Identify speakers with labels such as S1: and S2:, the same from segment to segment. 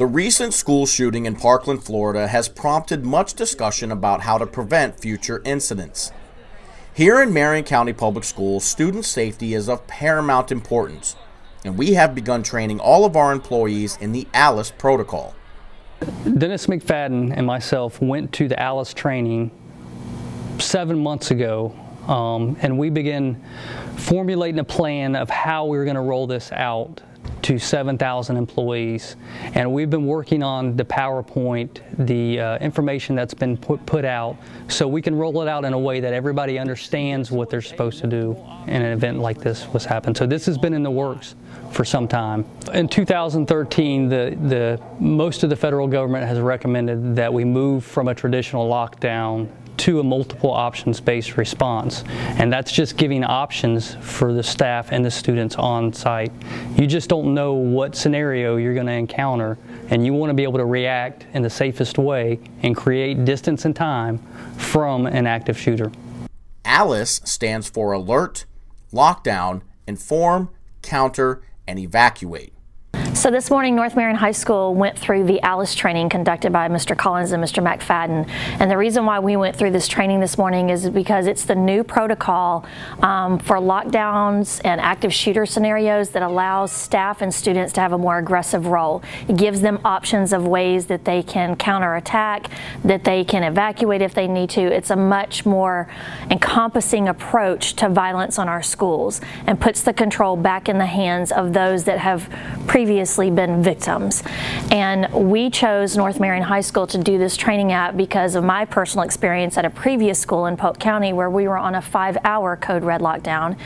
S1: The recent school shooting in Parkland, Florida has prompted much discussion about how to prevent future incidents. Here in Marion County Public Schools, student safety is of paramount importance, and we have begun training all of our employees in the A.L.I.C.E protocol.
S2: Dennis McFadden and myself went to the A.L.I.C.E training 7 months ago, and we began formulating a plan of how we were going to roll this out to 7,000 employees. And we've been working on the PowerPoint, the information that's been put out, so we can roll it out in a way that everybody understands what they're supposed to do in an event like this was happening. So this has been in the works for some time. In 2013, most of the federal government has recommended that we move from a traditional lockdown to a multiple options-based response, and that's just giving options for the staff and the students on site. You just don't know what scenario you're going to encounter, and you want to be able to react in the safest way and create distance and time from an active shooter.
S1: A.L.I.C.E stands for Alert, Lockdown, Inform, Counter, and Evacuate.
S3: So this morning, North Marion High School went through the A.L.I.C.E training conducted by Mr. Collins and Mr. McFadden. And the reason why we went through this training this morning is because it's the new protocol for lockdowns and active shooter scenarios that allows staff and students to have a more aggressive role. It gives them options of ways that they can counterattack, that they can evacuate if they need to. It's a much more encompassing approach to violence on our schools and puts the control back in the hands of those that have previously been victims. And we chose North Marion High School to do this training at because of my personal experience at a previous school in Polk County where we were on a 5-hour code red lockdown.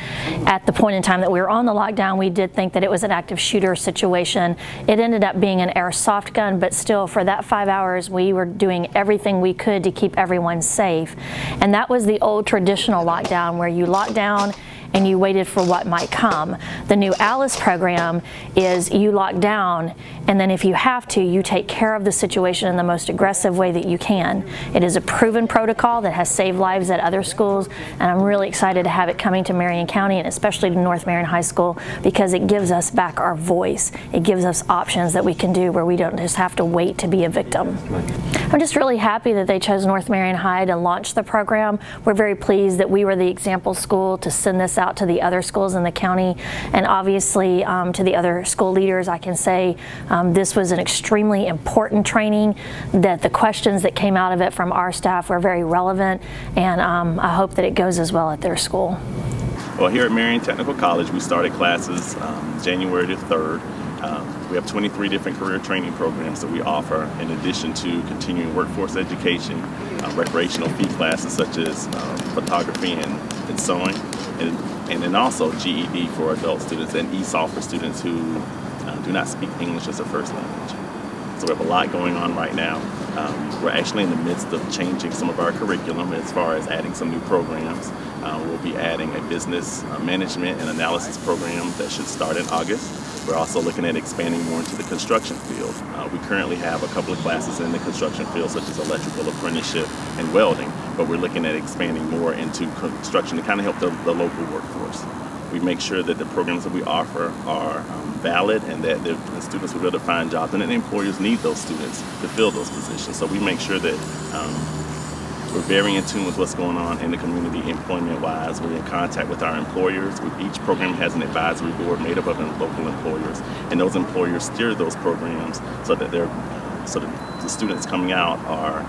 S3: At the point in time that we were on the lockdown, we did think that it was an active shooter situation. It ended up being an airsoft gun, but still for that 5 hours we were doing everything we could to keep everyone safe. And that was the old traditional lockdown where you lock down and you waited for what might come. The new A.L.I.C.E program is you lock down, and then if you have to, you take care of the situation in the most aggressive way that you can. It is a proven protocol that has saved lives at other schools, and I'm really excited to have it coming to Marion County and especially to North Marion High School because it gives us back our voice. It gives us options that we can do where we don't just have to wait to be a victim. I'm just really happy that they chose North Marion High to launch the program. We're very pleased that we were the example school to send this out to the other schools in the county, and obviously to the other school leaders I can say this was an extremely important training, that the questions that came out of it from our staff were very relevant, and I hope that it goes as well at their school.
S4: Well, here at Marion Technical College we started classes January the 3rd. We have 23 different career training programs that we offer in addition to continuing workforce education, recreational fee classes such as photography and sewing, and then also GED for adult students and ESOL for students who do not speak English as their first language. So we have a lot going on right now. We're actually in the midst of changing some of our curriculum as far as adding some new programs. We'll be adding a business management and analysis program that should start in August. We're also looking at expanding more into the construction field. We currently have a couple of classes in the construction field such as electrical apprenticeship and welding, but we're looking at expanding more into construction to kind of help the local workforce. We make sure that the programs that we offer are valid and that the students will be able to find jobs, and that the employers need those students to fill those positions. So we make sure that we're very in tune with what's going on in the community employment-wise. We're in contact with our employers. Each program has an advisory board made up of local employers, and those employers steer those programs so that the students coming out are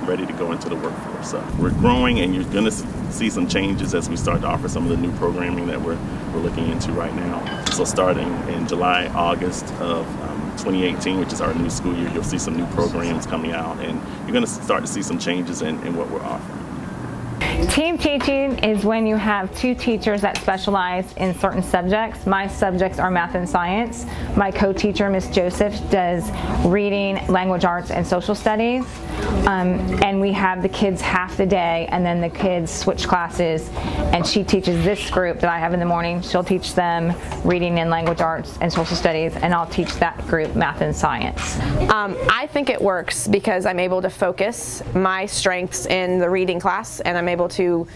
S4: ready to go into the workforce. So we're growing, and you're going to see some changes as we start to offer some of the new programming that we're looking into right now. So starting in July, August of 2018, which is our new school year, you'll see some new programs coming out, and you're going to start to see some changes in what we're offering.
S5: Team teaching is when you have two teachers that specialize in certain subjects. My subjects are math and science. My co-teacher, Ms. Joseph, does reading, language arts, and social studies. And we have the kids half the day, and then the kids switch classes, and she teaches this group that I have in the morning. She'll teach them reading and language arts and social studies, and I'll teach that group math and science.
S6: I think it works because I'm able to focus my strengths in the reading class, and I'm able to to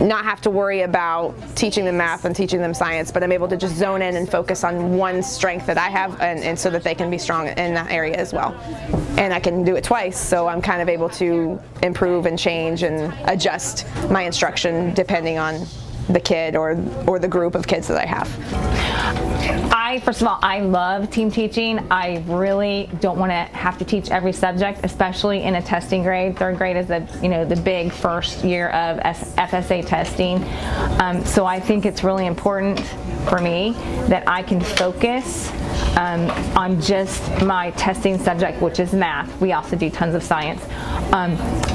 S6: not have to worry about teaching them math and teaching them science, but I'm able to just zone in and focus on one strength that I have, and so that they can be strong in that area as well. And I can do it twice, so I'm kind of able to improve and change and adjust my instruction depending on the kid or the group of kids that I have.
S5: First of all, I love team teaching. I really don't want to have to teach every subject, especially in a testing grade. Third grade is the big first year of FSA testing. So I think it's really important for me that I can focus on just my testing subject, which is math. We also do tons of science.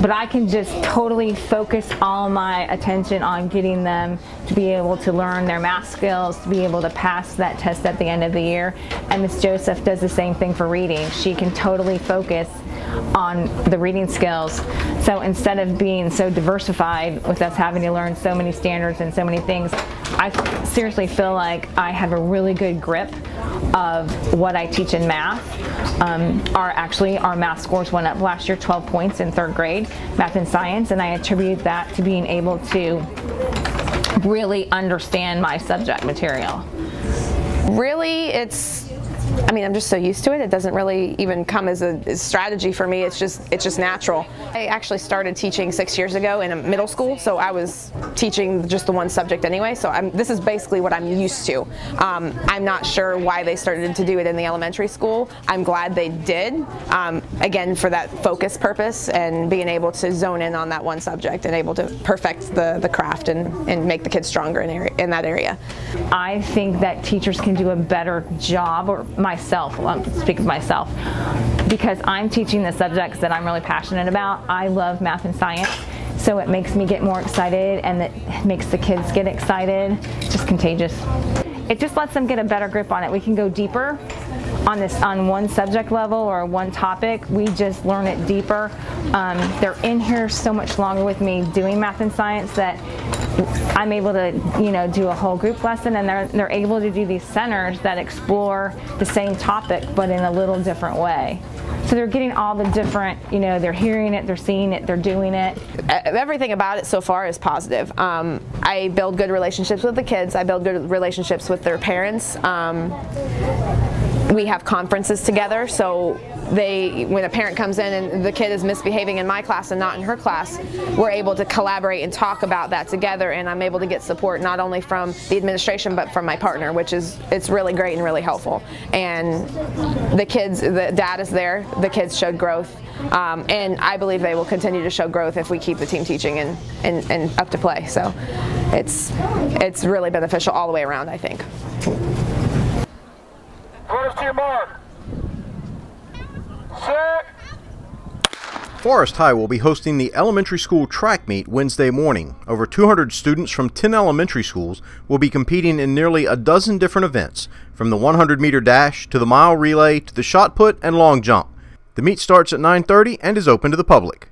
S5: But I can just totally focus all my attention on getting them to be able to learn their math skills, to be able to pass that test at the end of the year. And Miss Joseph does the same thing for reading. She can totally focus on the reading skills. So instead of being so diversified with us having to learn so many standards and so many things, I seriously feel like I have a really good grip of what I teach in math. Our math scores went up last year 12 points in third grade, math and science, and I attribute that to being able to really understand my subject material.
S6: Really, I'm just so used to it. It doesn't really even come as a strategy for me. It's just natural. I actually started teaching 6 years ago in a middle school, so I was teaching just the one subject anyway. So this is basically what I'm used to. I'm not sure why they started to do it in the elementary school. I'm glad they did. Again, for that focus purpose and being able to zone in on that one subject and able to perfect the craft and make the kids stronger in that area.
S5: I think that teachers can do a better job, or myself, I'll speak of myself, because I'm teaching the subjects that I'm really passionate about. I love math and science, so it makes me get more excited, and it makes the kids get excited. It's just contagious. It just lets them get a better grip on it. We can go deeper on one subject level or one topic. We just learn it deeper. They're in here so much longer with me doing math and science that I'm able to, do a whole group lesson, and they're able to do these centers that explore the same topic but in a little different way. So they're getting all the different, they're hearing it, they're seeing it, they're doing it.
S6: Everything about it so far is positive. I build good relationships with the kids. I build good relationships with their parents. We have conferences together, so when a parent comes in and the kid is misbehaving in my class and not in her class, we're able to collaborate and talk about that together, and I'm able to get support not only from the administration but from my partner, which it's really great and really helpful. And the dad is there, the kids showed growth, and I believe they will continue to show growth if we keep the team teaching and up to play. So it's really beneficial all the way around, I think.
S7: Quarters to your mark. Set.
S1: Forest High will be hosting the elementary school track meet Wednesday morning. Over 200 students from 10 elementary schools will be competing in nearly a dozen different events, from the 100-meter dash to the mile relay to the shot put and long jump. The meet starts at 9:30 and is open to the public.